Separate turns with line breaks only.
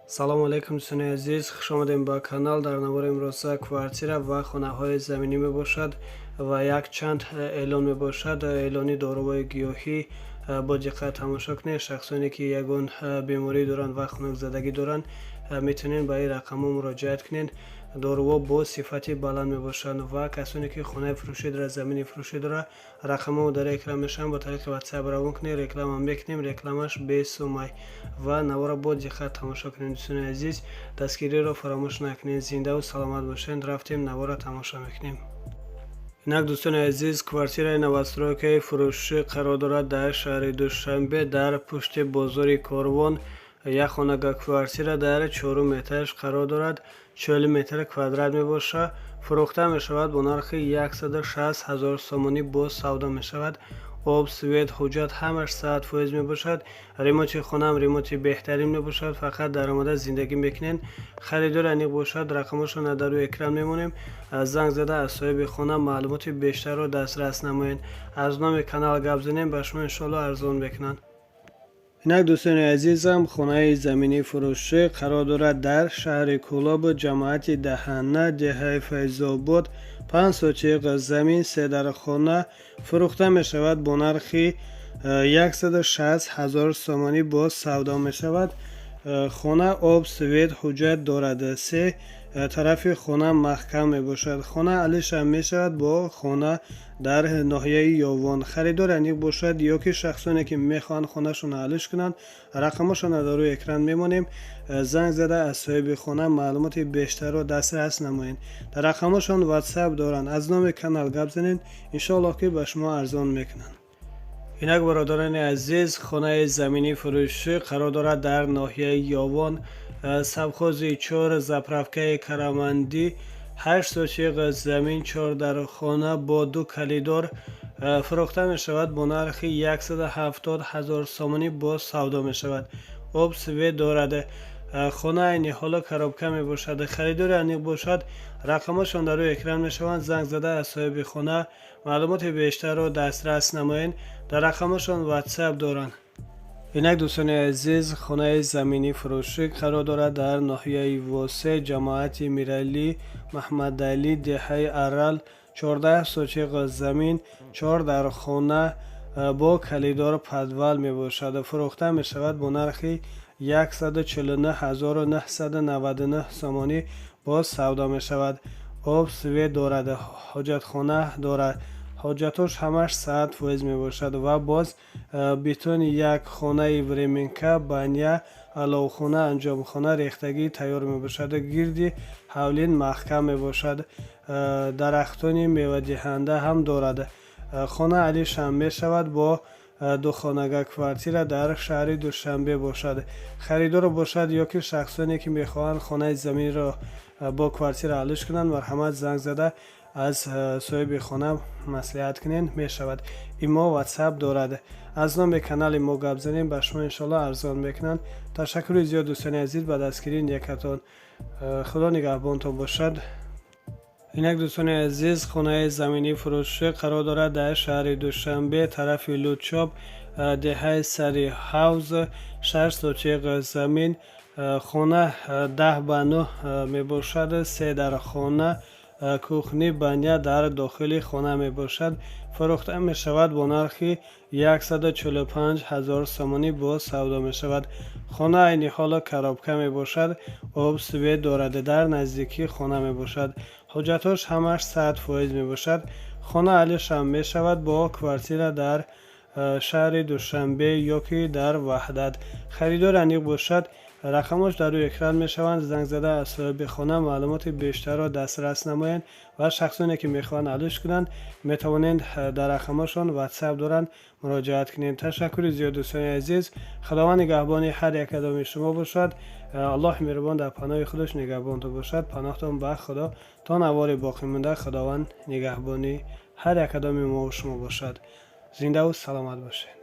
салому алейкум дӯстони азиз, хуш омадем ба канал. Дар навори имрӯза квартира ва хонаҳои заминӣ мебошад ва як чанд эълон мебошад. Эълони дорувои гиёҳӣ. Бо диққат тамошо кунед. Шахсоне ки ягон беморӣ доранд ва хунукзадагӣ доранд, метавонед ба ин рақамҳо муроҷиат кунед. Доруво бо сифати баланд мебошанд ва касоне ки хонаи фурӯшӣ дорад, замини фурӯшӣ дорад, рақамҳо дар экран мешаванд. Бо тариқи WhatsApp равон кунед, реклама мекунем, рекламаш бесумай ва навора бо диққат тамошо кунед. дӯстони азиз, дастгириро фаромӯш накунед. Зиндаву саломат бошед. рафтем навора тамошо мекунем. инак дӯстони азиз, квартираи новостройкаи фурӯшӣ қарор дорад дар шаҳри Душанбе, дар пушти бозори Корвон. як хонага квартира дар 4 этаж қарор дорад. 40 метр квадрат мебошад. фурӯхта мешавад бо нархи 160 000 сомонӣ боз савдо мешавад. об, свет, ҳуҷҷат ҳамаш 100% мебошад. ремонти хонам ремонти беҳтарин мебошад. фақат даромада зиндагӣ мекунед. харидор аниқ бошад. рақамашонро дар рӯи экран мемонем. занг зада аз соҳиби хона маълумоти бештарро дастрас намоед. аз номи канал гап занем, ба шумо иншоалло арзон мекунанд. инак дӯстони азизам, хонаи заминӣ фурӯшӣ қарор дорад дар шаҳри Кӯлоб, ҷамоати Даҳана, деҳаи Файзобод. 5 сотиқ замин, 3 дар хона фурӯхта мешавад бо нархи 160 000 сомонӣ боз савдо мешавад. хона об, свет, ҳуҷҷат дорад. се тарафи хона маҳкам мебошад. хона алиша мешавад бо хона дар ноҳияи Ёвон. харидор аниқ бошад ё ки шахсоне ки мехоҳанд хонашонро алиш кунанд, рақамашонро дар рӯи экран мемонем. занг зада аз соҳиби хона маълумоти бештарро дастрас намоед. дар рақамашон WhatsApp доранд. аз номи канал гап занед, иншоалло ки ба шумо арзон мекунанд. инак бародарони азиз, хонаи заминӣ фурӯшӣ қарор дорад дар ноҳияи Ёвон, савхози 4, заправкаи Карамандӣ. 8 сотиқ замин, 4 дар хона бо 2 калидор фурӯхта мешавад бо нархи 170 000 сомонӣ боз савдо мешавад. об, свет дорад. хона айни ҳоло коробка мебошад. харидори аниқ бошад. рақамашон дар рӯи экран мешаванд. занг зада аз соҳиби хона маълумоти бештарро дастрас намоед. дар рақамашон WhatsApp доранд. инак дӯстони азиз, хонаи заминӣ фурӯшӣ қарор дорад дар ноҳияи Восе, ҷамоати Миралӣ, Маҳмадалӣ, деҳаи Арал. 14 сотиқ замин, 4 дар хона бо калидор подвал мебошад. фурӯхта мешавад бо нархи 149 999 сомонӣ боз савдо мешавад. об, свет дорад. ҳоҷатхона дорад. ҳоҷатош ҳамаш 100% мебошад ва боз битони як хонаи временка, баня, аловхона, анҷомхона, рехтагӣ тайёр мебошад. гирди ҳавлин маҳкам мебошад. дарахтони мевадиҳанда ҳам дорад. хона алишам мешавад бо духонага квартира дар шаҳри Душанбе бошад. харидор бошад ё ки шахсоне ки мехоҳанд хонаи заминро бо квартира алиш кунанд, марҳамат занг зада аз соҳиби хона маслиҳат кунед, мешавад. имо WhatsApp дорад. аз номи канали мо гап занем, ба шумо иншоалло арзон мекунанд. ташаккури зиёд дӯстони азиз ба дастгирии некатон. худо нигаҳбонтон бошад. инак дӯстони азиз, хонаи заминӣ фурӯшӣ қарор дорад дар шаҳри Душанбе, тарафи Лутчоп, деҳаи Сари Ҳавз. 6 сотиқ замин, хона 10 ба 9 мебошад. 3 дар хона, кухни, баня дар дохили хона мебошад. фурӯхта мешавад бо нархи 145 000 сомонӣ боз савдо мешавад. хона айни ҳоло коробка мебошад. об, свет дорад. дар наздикӣ хона мебошад. ҳоҷатош ҳамаш 100% мебошад. хона алишам мешавад бо квартира дар шаҳри Душанбе ё ки дар Ваҳдат. харидор аниқ бошад. рақамош дар рӯи экран мешаванд. занг зада аз соҳиби хона маълумоти бештарро дастрас намоед ва шахсоне ки мехоҳанд алиш кунанд, метавонед дар рақамашон WhatsApp доранд, муроҷиат кунед. ташаккури зиёд дӯстони азиз. худованд нигаҳбони ҳар як қадами шумо бошад. аллоҳи меҳрубон дар паноҳи худаш нигаҳбонтон бошад. паноҳтон ба худо то навори боқимонда. худованд нигаҳбони ҳар як қадами мо шумо бошад. зиндаву саломат бошед.